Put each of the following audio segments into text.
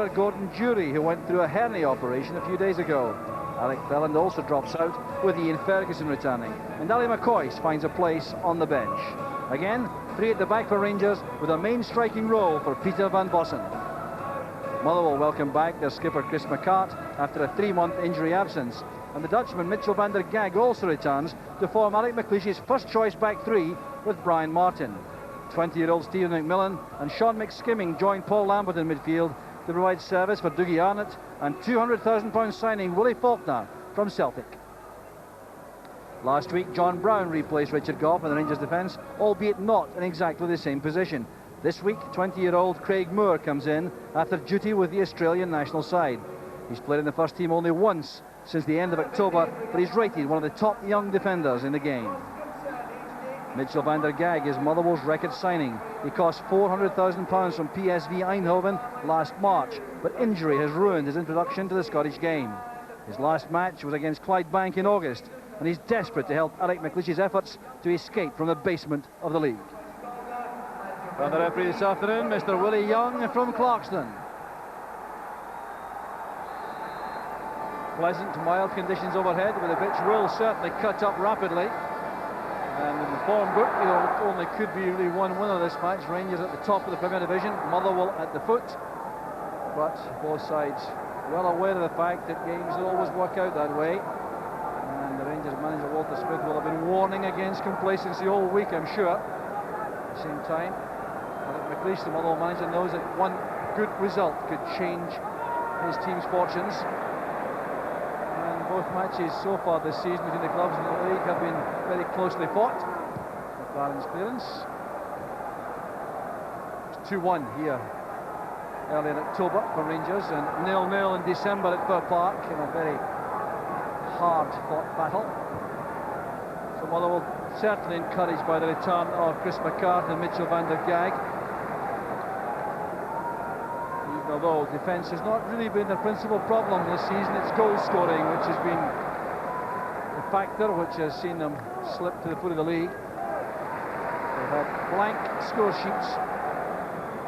Gordon Jury, who went through a hernia operation a few days ago. Alec Belland also drops out, with Ian Ferguson returning. And Ali McCoy finds a place on the bench. Again, 3 at the back for Rangers, with a main striking role for Peter van Bossen. Motherwell welcome back their skipper Chris McCart after a 3-month injury absence. And the Dutchman Mitchell van der Gag also returns to form Alec McLeish's first choice back 3 with Brian Martin. 20-year-old Stephen McMillan and Sean McSkimming join Paul Lambert in midfield to provide service for Dougie Arnott and £200,000 signing Willie Faulkner from Celtic. Last week, John Brown replaced Richard Gough in the Rangers defence, albeit not in exactly the same position. This week, 20-year-old Craig Moore comes in after duty with the Australian national side. He's played in the first team only once since the end of October, but he's rated one of the top young defenders in the game. Mitchell van der Gag is Motherwell's record signing. He cost £400,000 from PSV Eindhoven last March, but injury has ruined his introduction to the Scottish game. His last match was against Clydebank in August, and he's desperate to help Alec McLeish's efforts to escape from the basement of the league. And the referee this afternoon, Mr. Willie Young from Clarkston. Pleasant, mild conditions overhead, but the pitch will certainly cut up rapidly. And in the form book, only could be really one winner this match. Rangers at the top of the Premier Division, Motherwell at the foot. But both sides well aware of the fact that games don't always work out that way. And the Rangers manager Walter Smith will have been warning against complacency all week, I'm sure. At the same time, McLeish, the Motherwell manager, knows that one good result could change his team's fortunes. Both matches so far this season between the clubs in the league have been very closely fought. McLaren's clearance. It's 2-1 here early in October for Rangers, and 0-0 in December at Fir Park in a very hard-fought battle. So Motherwell certainly encouraged by the return of Chris McCart and Mitchell van der Gag. Although defence has not really been their principal problem this season, it's goal scoring which has been the factor which has seen them slip to the foot of the league. They've had blank score sheets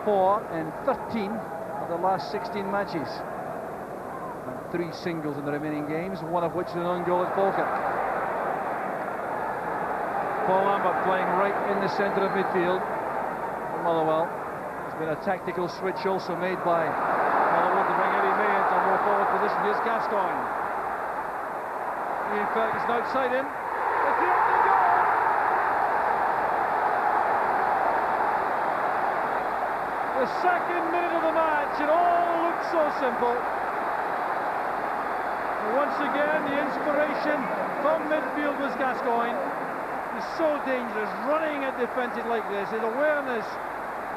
4 in 13 of the last 16 matches, and 3 singles in the remaining games, one of which is an own goal at Falkirk. Paul Lambert playing right in the centre of midfield for Motherwell. Been a tactical switch also made by Motherwell to bring Eddie May into a more forward position. Here's Gascoigne. Ian Ferguson outside him. It's the opening goal! The second minute of the match, it all looked so simple. And once again, the inspiration from midfield was Gascoigne. He's so dangerous, running at defensive like this. His awareness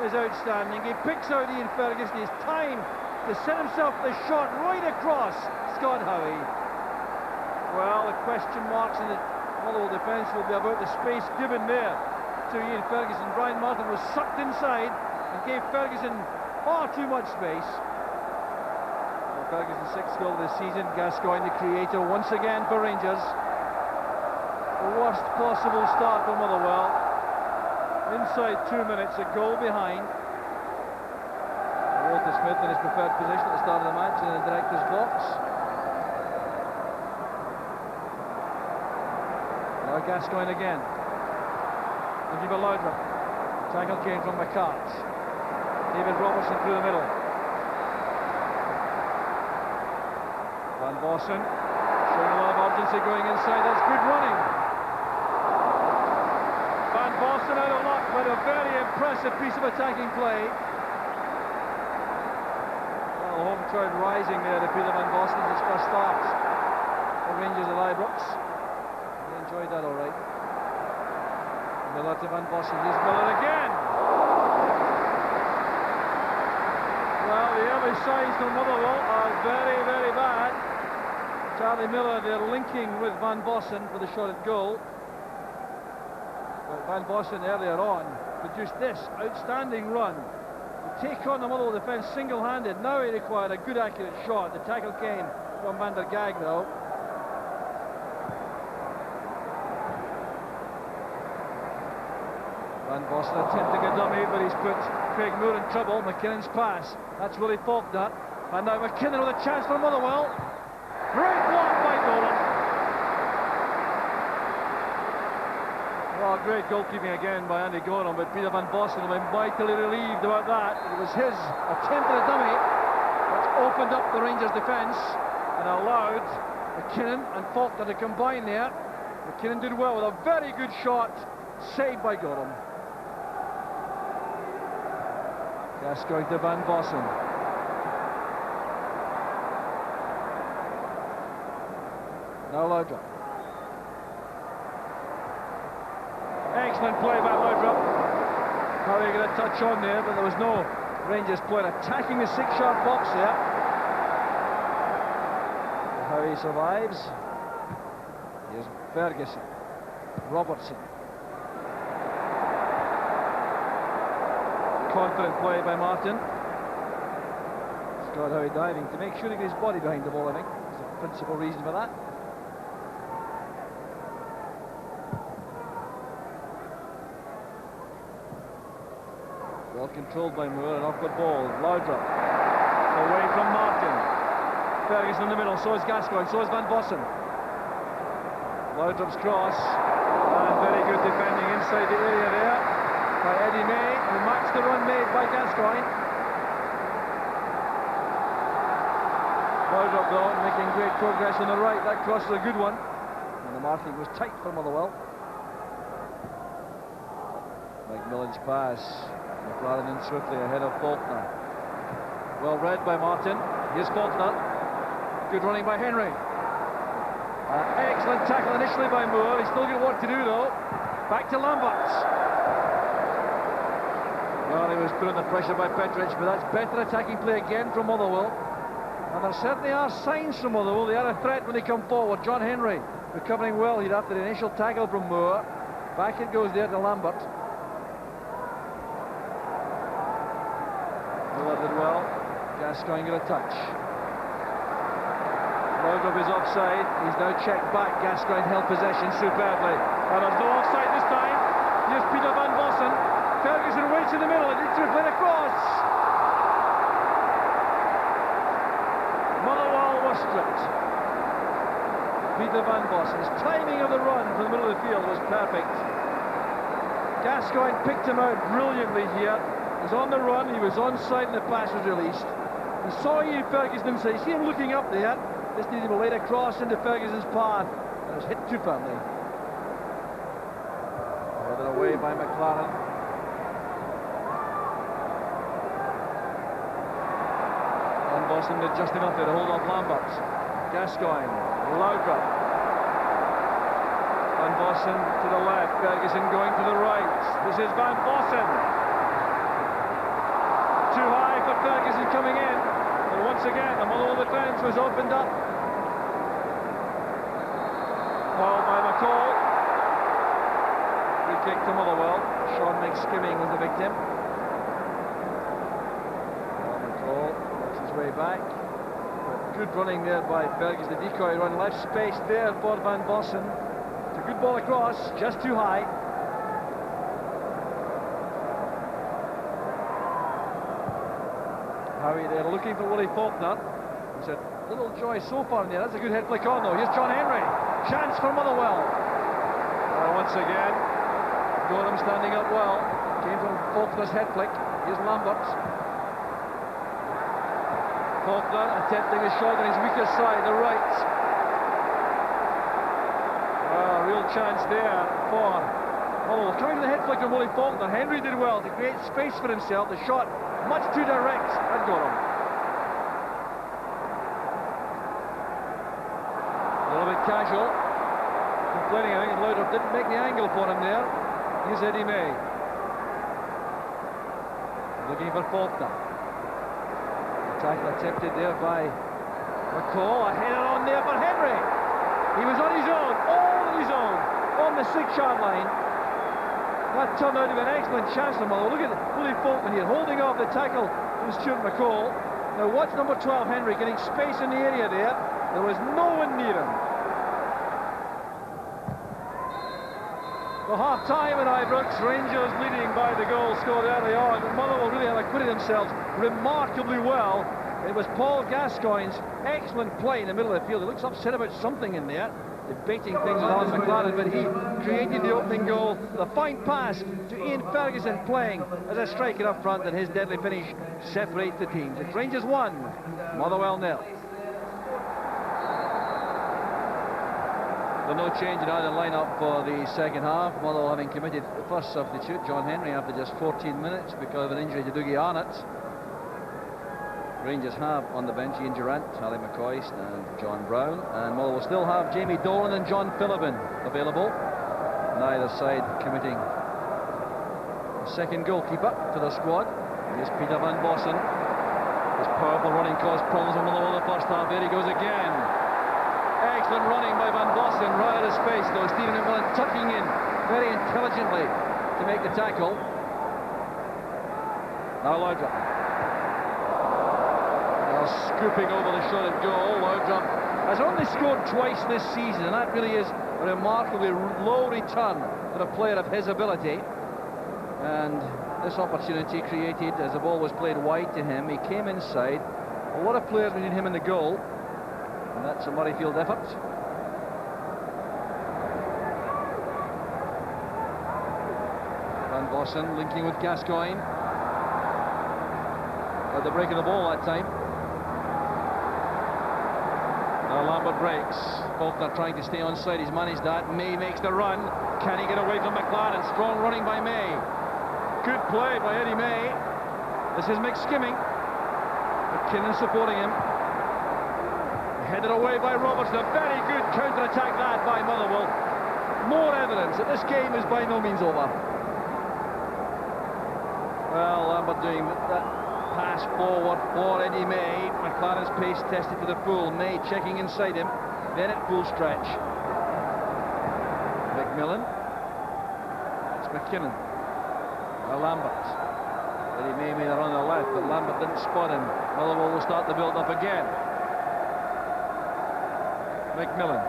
is outstanding. He picks out Ian Ferguson. His time to set himself the shot right across Scott Howie. Well, the question marks in the Motherwell defence will be about the space given there to Ian Ferguson. Brian Martin was sucked inside and gave Ferguson far too much space. Well, Ferguson's 6th goal of the season. Gascoigne, the creator, once again for Rangers. The worst possible start for Motherwell. Inside 2 minutes, a goal behind. Walter Smith in his preferred position at the start of the match in the director's box. Now Gascoigne again. Looking for Laudrup. Tackle came from McCart. David Robertson through the middle. Van Bossen showing a lot of urgency going inside. That's good running. Van Bossen out of luck, but a very impressive piece of attacking play. Well, the home crowd rising there to Peter Van Bossen as his first start for Rangers at Ibrox. They enjoyed that all right. Miller to Van Bossen. Here's Miller again. Well, the early signs from Motherwell are very, very bad. Charlie Miller, they're linking with Van Bossen for the shot at goal. Van Bossen earlier on produced this outstanding run to take on the Motherwell defence single-handed. Now he required a good accurate shot. The tackle came from Van der Gag though. Van Bossen attempting a dummy, but he's put Craig Moore in trouble. McKinnon's pass, that's Willie Faulkner. And now McKinnon with a chance for Motherwell. Great block by Dolan. Well, great goalkeeping again by Andy Gorham, but Peter Van Bossen will be mightily relieved about that. It was his attempt at a dummy which opened up the Rangers' defence and allowed McKinnon and Faulkner to combine there. McKinnon did well with a very good shot, saved by Gorham. Gascoigne to Van Bossen. Now Laudrup. Excellent play by Laudrup. How are you going to touch on there, but there was no Rangers player attacking the 6-yard box there. How he survives. Here's Ferguson. Robertson. Confident play by Martin. Scott Howe diving to make sure he gets his body behind the ball, I think. That's the principal reason for that. Well controlled by Moore, an awkward ball. Laudrup away from Martin. Ferguson in the middle, so is Gascoigne, so is Van Bossen. Laudrup's cross, and very good defending inside the area there by Eddie May, who matched the run made by Gascoigne. Laudrup though making great progress on the right. That cross is a good one, and the marking was tight for Motherwell. McMillan's pass. McLaren in swiftly ahead of Faulkner. Well read by Martin. Here's Faulkner. Good running by Henry. Excellent tackle initially by Moore. He's still got work to do though. Back to Lambert. Well, he was put under pressure by Petric, but that's better attacking play again from Motherwell. And there certainly are signs from Motherwell. They are a threat when they come forward. John Henry recovering well here after the initial tackle from Moore. Back it goes there to Lambert. Did well. Gascoigne got a touch. Laudrup is offside. He's now checked back. Gascoigne held possession superbly. And there's no offside this time. Here's Peter Van Bossen. Ferguson waits in the middle. It needs to play across. Motherwell was stripped. Peter Van Bossen. His timing of the run from the middle of the field was perfect. Gascoigne picked him out brilliantly here. He was on the run, he was onside and the pass was released. He saw Ian Ferguson inside, see him looking up there. This needed to be laid across into Ferguson's path. And it was hit too firmly. Headed away by McLaren. Van Bossen did just enough there to hold off Lambert. Gascoigne, Laudrup. Van Bossen to the left, Ferguson going to the right. This is Van Bossen. Too high for Ferguson coming in, and once again the Motherwell defence was opened up. Foul by McCall. Free kick to Motherwell. Sean McSkimming was the victim. McCall works his way back. But good running there by Ferguson. The decoy run, left space there for Van Bossen. It's a good ball across, just too high. Howie there looking for Willie Faulkner. He's a little joy so far in there. That's a good head flick on though. Here's John Henry. Chance for Motherwell. Once again, Gorham standing up well. Came from Faulkner's head flick. Here's Lambert. Faulkner attempting a shot on his weaker side, the right. Real chance there for Motherwell. Coming to the head flick of Willie Faulkner. Henry did well to create space for himself. The shot much too direct at Gorham. A little bit casual. Complaining, I think, Laudrup didn't make the angle for him there. Here's Eddie May. Looking for Faulkner. The tackle attempted there by McCall. A header on there for Henry. He was on his own, all on his own, on the 6-yard line. That turned out to be an excellent chance for Motherwell. Look at Willie Faulkner here, holding off the tackle from Stuart McCall. Now watch number 12, Henry, getting space in the area there. There was no one near him. Well, half-time at Ibrox, Rangers leading by the goal scored early on. Motherwell really have acquitted themselves remarkably well It was Paul Gascoigne's excellent play in the middle of the field. He looks upset about something in there, debating things with Alan McLaren, but he created the opening goal. The fine pass to Ian Ferguson, playing as a striker up front, and his deadly finish separates the teams. It's Rangers 1, Motherwell 0. There's no change in either line-up for the second half. Motherwell having committed the first substitute, John Henry, after just 14 minutes because of an injury to Dougie Arnott. Rangers have on the bench Ian Durrant, Harry McCoist and John Brown, and Motherwell will still have Jamie Dolan and John Phillippin available. Neither side committing a second goalkeeper to the squad. Here's Peter Van Bossen. His powerful running caused problems for Motherwell in the first half. There he goes again. Excellent running by Van Bossen, right out of space though. Stephen McMillan tucking in very intelligently to make the tackle. Now Laudrup. Scooping over the shot at goal. Laudrup has only scored twice this season, and that really is a remarkably low return for a player of his ability. And this opportunity created as the ball was played wide to him. He came inside. A lot of players between him and the goal, and that's a Murrayfield effort. Van Bossen linking with Gascoigne. At the break of the ball that time. Now Lambert breaks. Faulkner trying to stay onside. He's managed that. May makes the run. Can he get away from McLaren? Strong running by May. Good play by Eddie May. This is McSkimming. McKinnon supporting him. Headed away by Robertson. A very good counter-attack that by Motherwell. More evidence that this game is by no means over. Well, Lambert doing that. Pass forward for Eddie May. McLaren's pace tested to the full. May checking inside him. Then at full stretch. McMillan. It's McKinnon. Now Lambert. Eddie May made a run on the left, but Lambert didn't spot him. Motherwell will start the build-up again. McMillan.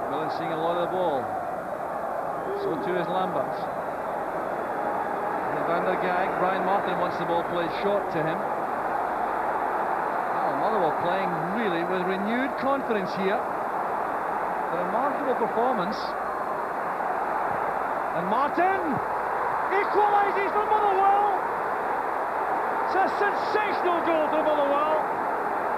McMillan seeing a lot of the ball. So too is Lambert. Van der Gag. Brian Martin wants the ball played short to him. Oh, Motherwell playing really with renewed confidence here. A remarkable performance. And Martin equalises for Motherwell. It's a sensational goal for Motherwell.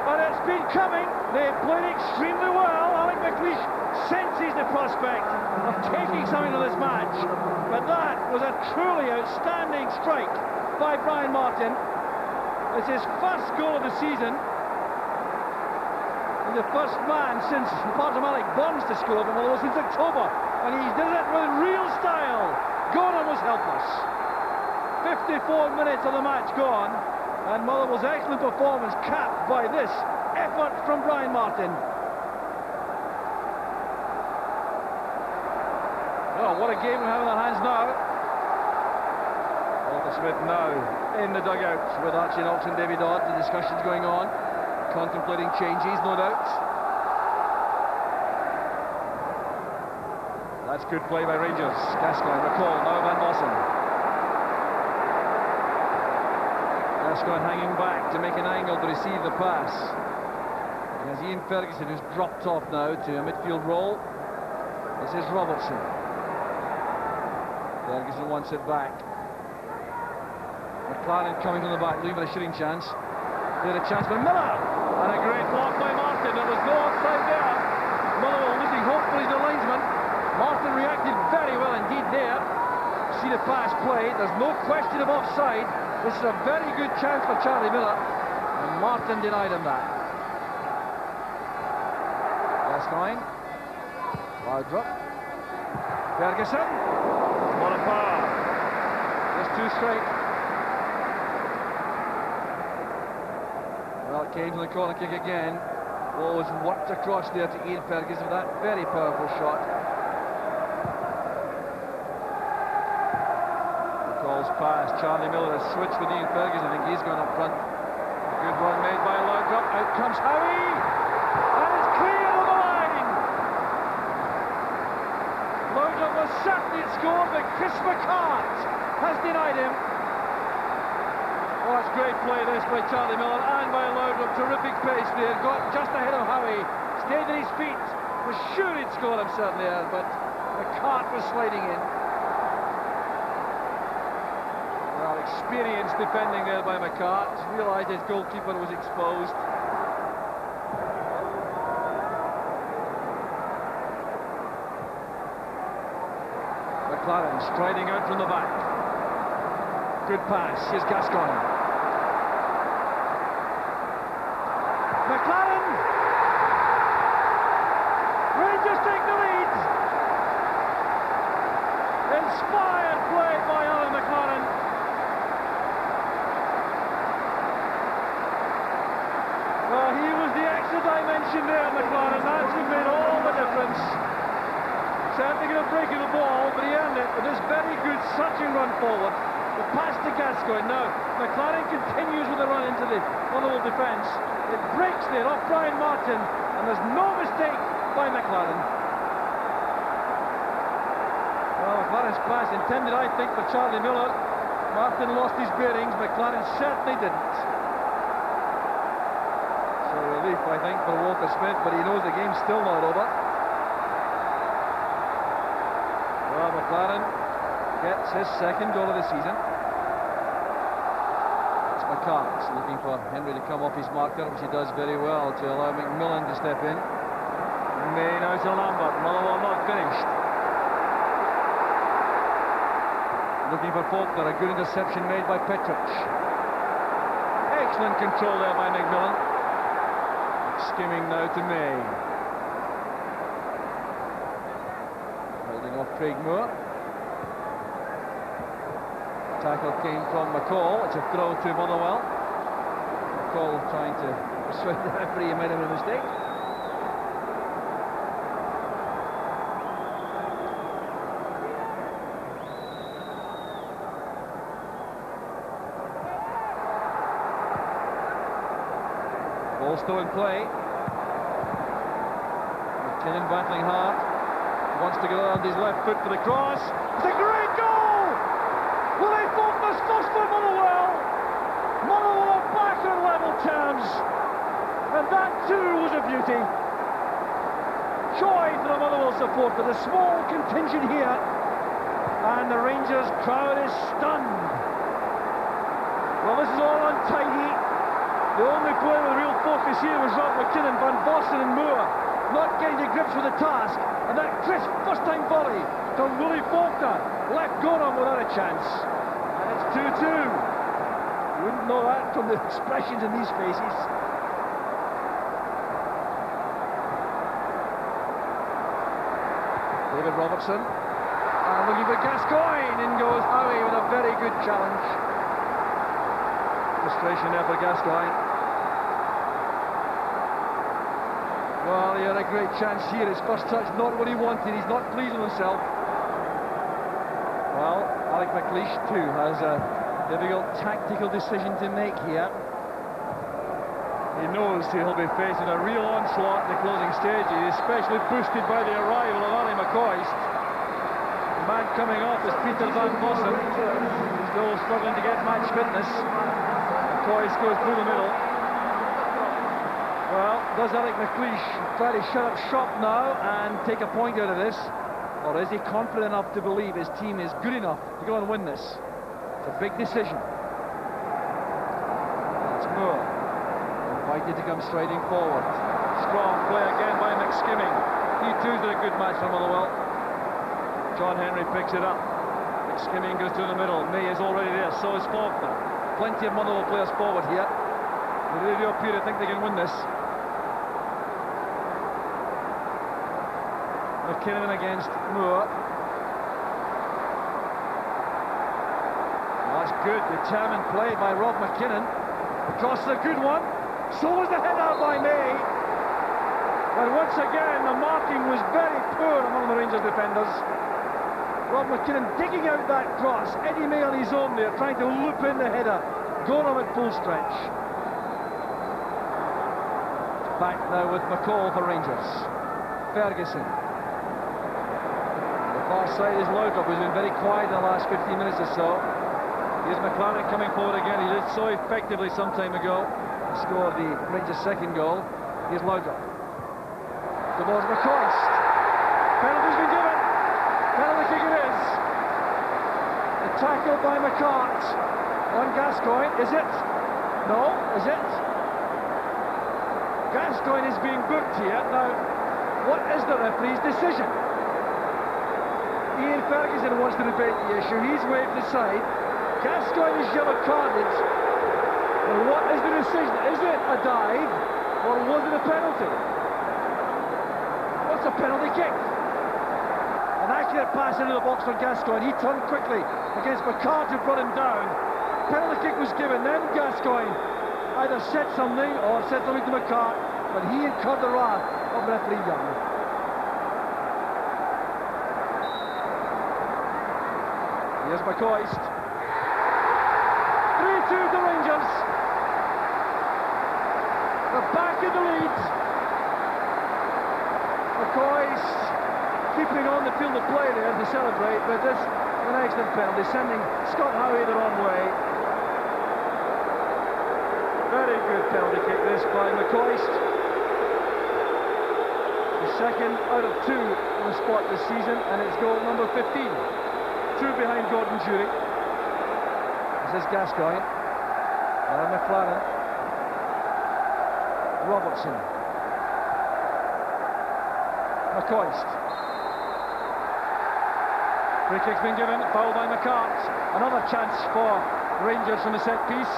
But it's been coming. They've played extremely well. Alec McLeish senses the prospect of taking something to this match, but that was a truly outstanding strike by Brian Martin. It's his first goal of the season, and the first man since, apart from Alec Burns, to score for Motherwell since October, and he did it with real style. Gordon was helpless. 54 minutes of the match gone, and Motherwell's excellent performance capped by this effort from Brian Martin. Oh, what a game we have in our hands now. Walter Smith now in the dugout with Archie Knox and David Dodd. The discussions going on, contemplating changes, no doubt. That's good play by Rangers. Gascoigne, recall, now Van Bossen. Gascoigne hanging back to make an angle to receive the pass. There's Ian Ferguson, who's dropped off now to a midfield role. This is Robertson. Ferguson wants it back. McLaren coming from the back, leaving a shooting chance. They had a chance for Miller, and a great block by Martin. There was no offside there. Motherwell looking hopefully to the linesman. Martin reacted very well indeed there. See the pass played. There's no question of offside. This is a very good chance for Charlie Miller, and Martin denied him that. Gascoigne. Laudrup. Ferguson. What a power. Just two straight. Well, it came to the corner kick again. Ball was worked across there to Ian Ferguson with that very powerful shot. Calls pass. Charlie Miller has switched with Ian Ferguson. I think he's going up front. A good run made by Laudrup. Out comes Howie. And it's clear of the line. Laudrup was certainly it's scored, but Chris McCart has denied him. Oh, it's great play this by Charlie Miller and by Loudon. Terrific pace there. Got just ahead of Howie. Stayed on his feet. Was sure he'd score him, certainly had, but McCart was sliding in. Well, experienced defending there by McCart. Realised his goalkeeper was exposed. McLaren striding out from the back. Good pass. Here's Gascoigne. McLaren! Rangers take the lead! Inspired play by Alan McLaren. Well, he was the extra dimension there, McLaren. That's what made all the difference. Certainly going to break the ball, but he earned it with this very good searching run forward. The pass to Gascoigne. Now, McLaren continues with the run into the Motherwell defence. It breaks there off Brian Martin, and there's no mistake by McLaren. Well, McLaren's pass intended, I think, for Charlie Miller. Martin lost his bearings, McLaren certainly didn't. So relief, I think, for Walter Smith, but he knows the game's still not over. Well, McLaren gets his second goal of the season. It's McCart looking for Henry to come off his marker, which he does very well to allow McMillan to step in. May now to Lambert. Motherwell not finished. Looking for Faulkner. A good interception made by Petric. Excellent control there by McMillan. Skimming now to May. Holding off Craig Moore. Tackle came from McCall. It's a throw to Motherwell. McCall trying to persuade the referee he made a mistake. Ball still in play. McKinnon battling hard. Wants to get on his left foot for the cross. It's a great goal! Willie Faulkner's first for Motherwell. Motherwell are back on level terms. And that too was a beauty. Joy for the Motherwell supporter. The small contingent here. And the Rangers crowd is stunned. Well, this is all untidy. The only player with real focus here was Rob McKinnon, Van Vossen and Moore, not getting to grips with the task. And that crisp first-time volley from Willie Faulkner left Gorham without a chance. And it's 2-2. You wouldn't know that from the expressions in these faces. David Robertson. And looking for Gascoigne. In goes Howie with a very good challenge. Frustration there for Gascoigne. Well, he had a great chance here. His first touch, not what he wanted. He's not pleased with himself. Well, Alec McLeish too has a difficult tactical decision to make here. He knows he'll be facing a real onslaught in the closing stages, especially boosted by the arrival of Ali McCoist. The man coming off is Peter Van Vossen, still struggling to get match fitness. McCoist goes through the middle. Well, does Alec McLeish try to shut up shop now and take a point out of this? Or is he confident enough to believe his team is good enough to go and win this? It's a big decision. It's Moore. Invited to come striding forward. Strong play again by McSkimming. He too did a good match for Motherwell. John Henry picks it up. McSkimming goes through the middle. May is already there, so is Faulkner. Plenty of Motherwell players forward here. They really do appear to think they can win this. McKinnon against Moore. Oh, that's good, determined play by Rob McKinnon. Cross is a good one. So was the header by May. But once again, the marking was very poor among the Rangers defenders. Rob McKinnon digging out that cross. Eddie May on his own there, trying to loop in the header. Gorham at full stretch. Back now with McCall for Rangers. Ferguson. The far side is Laudrup, who's been very quiet in the last 15 minutes or so. Here's McLaren coming forward again. He did so effectively some time ago. He scored the Rangers' second goal. Here's Laudrup. The ball's McCoist. Penalty's been given. Penalty kick it is. The tackle by McCart on Gascoigne. Is it? No, is it? Gascoigne is being booked here. Now, what is the referee's decision? Ian Ferguson wants to debate the issue. He's waved aside. Gascoigne is yellow carded. And what is the decision? Is it a dive or was it a penalty? What's a penalty kick? An accurate pass into the box for Gascoigne. He turned quickly against McCart, who brought him down. Penalty kick was given. Then Gascoigne either said something or said something to McCart, but he incurred the wrath of referee Young. Here's McCoist. 3-2 to Rangers. They're back in the lead. McCoist keeping on the field of play there to celebrate, but this is an excellent penalty, sending Scott Howie the wrong way. Very good penalty kick this by McCoist. The second out of 2 on the spot this season, and it's goal number 15. 2 behind Gordon Jury. This is Gascoigne. McLaren. Robertson. McCoist. Free kick's been given, foul by McCart. Another chance for Rangers from the set piece.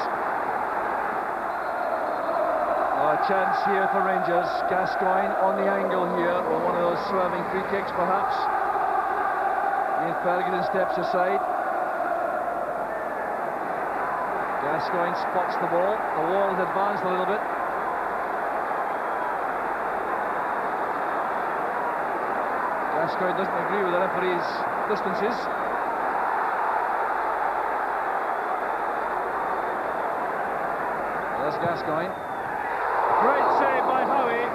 A chance here for Rangers. Gascoigne on the angle here, or one of those swerving free kicks perhaps. Ian Ferguson steps aside. Gascoigne spots the ball. The wall has advanced a little bit. Gascoigne doesn't agree with the referee's distances. There's Gascoigne. Great save by Howie.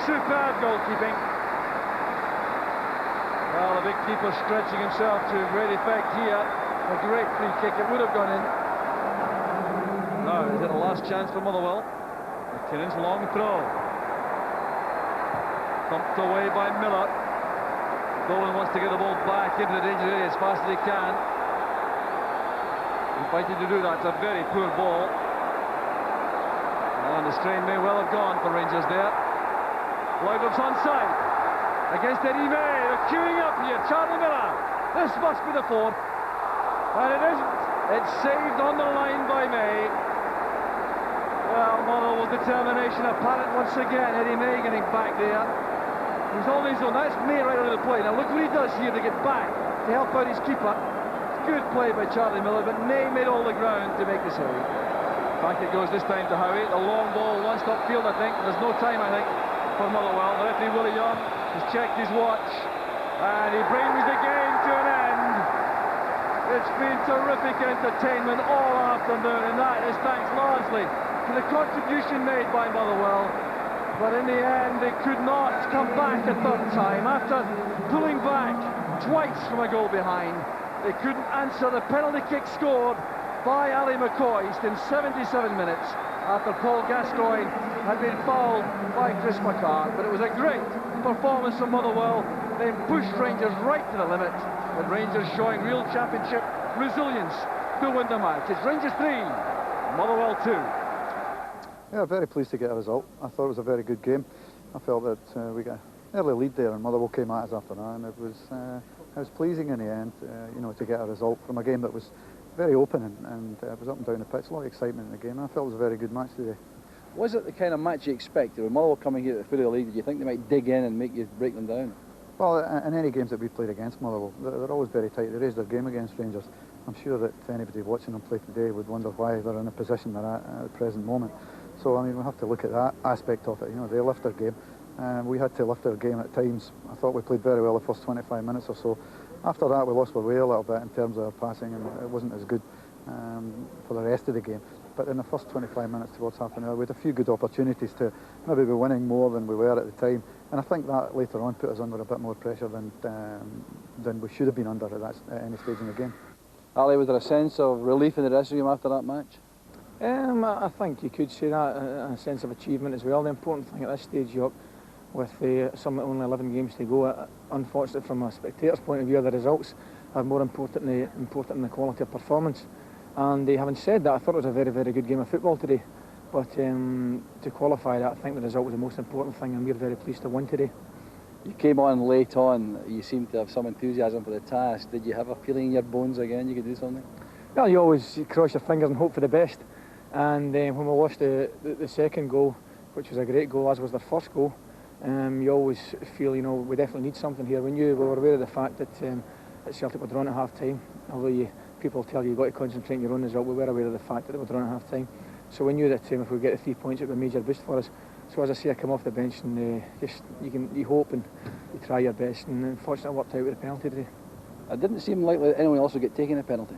Superb goalkeeping. Well, the big keeper stretching himself to great effect here. A great free kick. It would have gone in. Now, is it a last chance for Motherwell? McKinnon's long throw. Thumped away by Miller. Dolan wants to get the ball back into the danger area as fast as he can. Invited to do that. It's a very poor ball. And the strain may well have gone for Rangers there. Laudrup's onside against Eddie May. They're queuing up here. Charlie Miller. This must be the 4th. And it isn't. It's saved on the line by May. Well, Motherwell's determination apparent once again. Eddie May getting back there. He's on his own. That's May right out of the play. Now look what he does here to get back to help out his keeper. Good play by Charlie Miller, but May made all the ground to make the save. Back it goes this time to Howie. The long ball, one-stop field, I think. There's no time, I think, for Motherwell. The referee, Willie Young, has checked his watch, and he brings the game to an end. It's been terrific entertainment all afternoon, and that is thanks largely to the contribution made by Motherwell. But in the end, they could not come back a third time. After pulling back twice from a goal behind, they couldn't answer the penalty kick scored by Ali McCoist in 77 minutes after Paul Gascoigne had been fouled by Chris McCart. But it was a great performance from Motherwell. They pushed Rangers right to the limit, with Rangers showing real championship resilience to win the match. It's Rangers 3, Motherwell 2. Yeah, very pleased to get a result. I thought it was a very good game. I felt that we got an early lead there and Motherwell came at us after that, and it was pleasing in the end, you know, to get a result from a game that was very open and it was up and down the pitch. A lot of excitement in the game. I felt it was a very good match today. Was it the kind of match you expected? With Motherwell coming here at the foot of the league, did you think they might dig in and make you break them down? Well, in any games that we played against Motherwell, they're always very tight. They raise their game against Rangers. I'm sure that anybody watching them play today would wonder why they're in a position they're at the present moment. So, I mean, we have to look at that aspect of it. You know, they lift their game. We had to lift our game at times. I thought we played very well the first 25 minutes or so. After that, we lost our way a little bit in terms of our passing, and it wasn't as good. for the rest of the game. But in the first 25 minutes towards half an hour, we had a few good opportunities to maybe be winning more than we were at the time. And I think that later on put us under a bit more pressure than we should have been under at any stage in the game. Ali, was there a sense of relief in the dressing room after that match? I think you could say that, a sense of achievement as well. The important thing at this stage, York, with only 11 games to go, unfortunately from a spectator's point of view, the results are more important than the quality of performance. And having said that, I thought it was a very, very good game of football today. But to qualify that, I think the result was the most important thing, and we're very pleased to win today. You came on late on, you seemed to have some enthusiasm for the task. Did you have a feeling in your bones again you could do something? Well, you always cross your fingers and hope for the best. And when we lost the second goal, which was a great goal, as was the first goal, you always feel, we definitely need something here. We were aware of the fact that Celtic were drawn at half-time, although people tell you you've got to concentrate on your own result. We were aware of the fact that they were drawn at half-time. So we knew that if we get the 3 points, it would be a major boost for us. So as I say, I come off the bench and you hope and you try your best, and unfortunately it worked out with a penalty today. It didn't seem likely that anyone else would get taken a penalty.